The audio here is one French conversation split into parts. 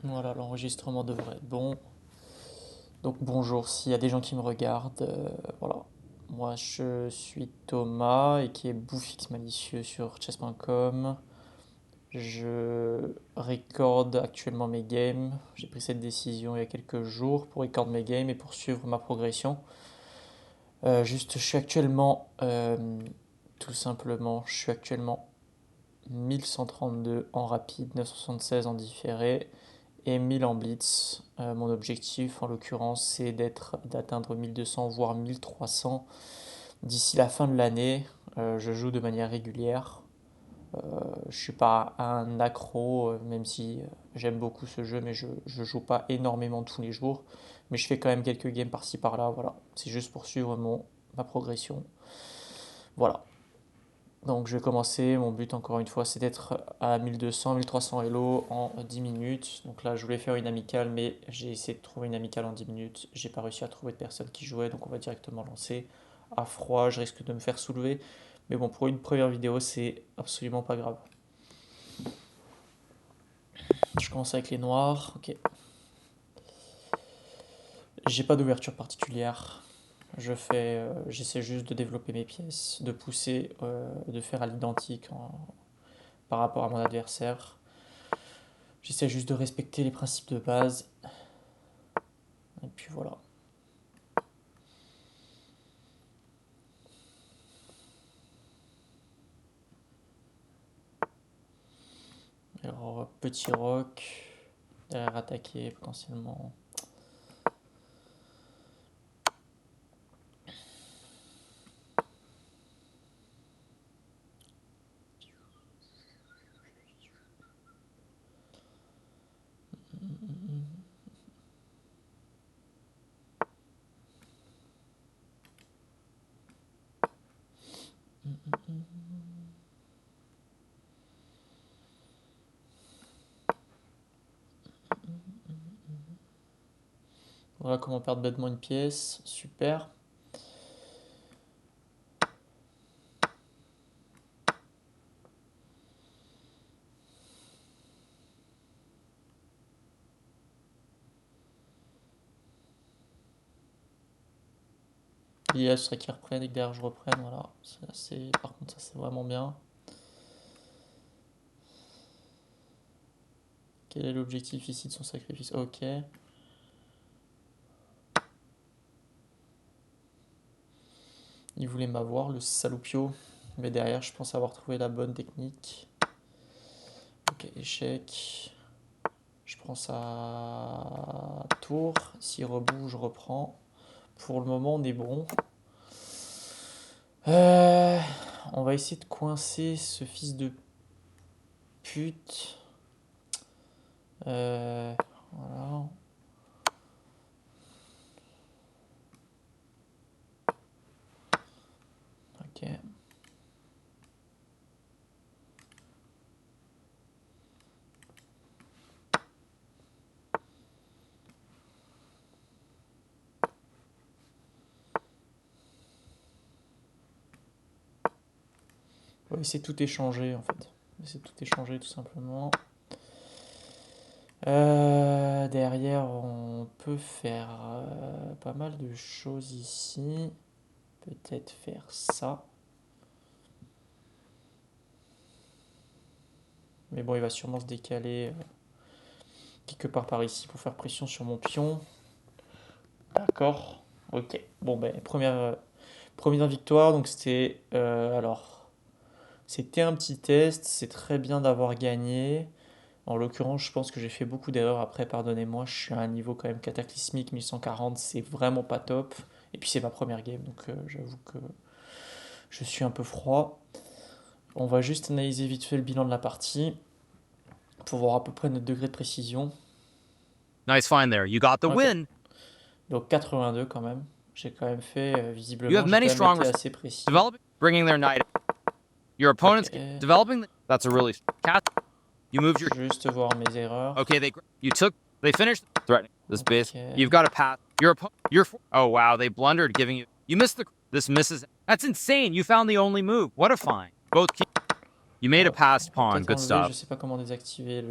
Voilà, l'enregistrement devrait être bon. Donc bonjour, s'il y a des gens qui me regardent, voilà. Moi je suis Thomas et qui est Bouffix Malicieux sur chess.com. Je recorde actuellement mes games. J'ai pris cette décision il y a quelques jours pour record mes games et pour suivre ma progression. Je suis actuellement, tout simplement, je suis actuellement 1132 en rapide, 976 en différé et 1000 en blitz. Mon objectif en l'occurrence c'est d'atteindre 1200 voire 1300 d'ici la fin de l'année. Je joue de manière régulière. Je suis pas un accro, même si j'aime beaucoup ce jeu, mais je joue pas énormément tous les jours. Mais je fais quand même quelques games par-ci par-là, voilà. C'est juste pour suivre ma progression. Voilà. Donc je vais commencer, mon but encore une fois c'est d'être à 1200, 1300 Elo en 10 minutes. Donc là je voulais faire une amicale mais j'ai essayé de trouver une amicale en 10 minutes. J'ai pas réussi à trouver de personne qui jouait donc on va directement lancer. À froid, je risque de me faire soulever. Mais bon, pour une première vidéo c'est absolument pas grave. Je commence avec les noirs, ok. J'ai pas d'ouverture particulière. J'essaie juste de développer mes pièces, de pousser, de faire à l'identique par rapport à mon adversaire. J'essaie juste de respecter les principes de base. Et puis voilà. Alors, petit roc. Derrière attaquer potentiellement. Voilà comment perdre bêtement une pièce. Super. L'idéal serait qu'il reprenne et que derrière je reprenne. Voilà. Par contre, ça c'est vraiment bien. Quel est l'objectif ici de son sacrifice? Ok. Il voulait m'avoir, le saloupio. Mais derrière, je pense avoir trouvé la bonne technique. Ok, échec. Je prends sa tour. S'il rebouge, je reprends. Pour le moment, on est bon. Euh, on va essayer de coincer ce fils de pute. Voilà. Ok. On va essayer de tout échanger en fait. On va essayer de tout échanger tout simplement. Derrière, on peut faire pas mal de choses ici. Peut-être faire ça. Mais bon, il va sûrement se décaler quelque part par ici pour faire pression sur mon pion. D'accord. Ok. Bon, ben, première victoire. Donc, c'était un petit test. C'est très bien d'avoir gagné. En l'occurrence, je pense que j'ai fait beaucoup d'erreurs. Après, pardonnez-moi, je suis à un niveau quand même cataclysmique. 1140, c'est vraiment pas top. Et puis, c'est ma première game. Donc, j'avoue que je suis un peu froid. On va juste analyser vite fait le bilan de la partie pour voir à peu près notre degré de précision. Nice find there. You got the Ok. win. Donc 82 quand même. J'ai quand même fait, You visiblement, have j'ai many quand même strong été assez précis. developing, bringing their knight. Your Ok. opponent's developing. That's a really cat. You moved your. Juste voir mes erreurs. Okay, they finished threatening this base. Ok. You've got a path. Oh wow, they blundered, giving you. You missed this misses. That's insane. You found the only move. What a find. You made a Alors, passed on va pawn. peut-être Good enlever, je stuff. sais pas comment désactiver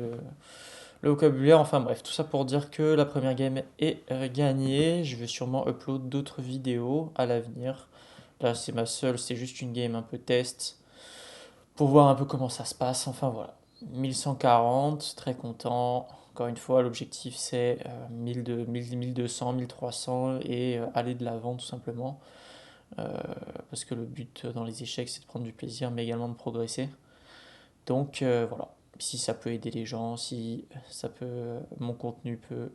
le vocabulaire, enfin bref, tout ça pour dire que la première game est gagnée. Je vais sûrement upload d'autres vidéos à l'avenir. Là, c'est ma seule, c'est juste une game un peu test pour voir un peu comment ça se passe. Enfin voilà, 1140, très content. Encore une fois, l'objectif c'est 1200, 1300 et aller de l'avant tout simplement. Parce que le but dans les échecs c'est de prendre du plaisir mais également de progresser. Donc voilà, si ça peut aider les gens, si ça peut, mon contenu peut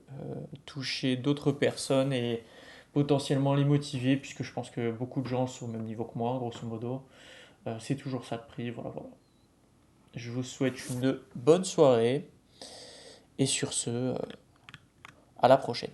toucher d'autres personnes et potentiellement les motiver, puisque je pense que beaucoup de gens sont au même niveau que moi, grosso modo, c'est toujours ça de prix. Voilà, voilà. Je vous souhaite une bonne soirée et sur ce, à la prochaine.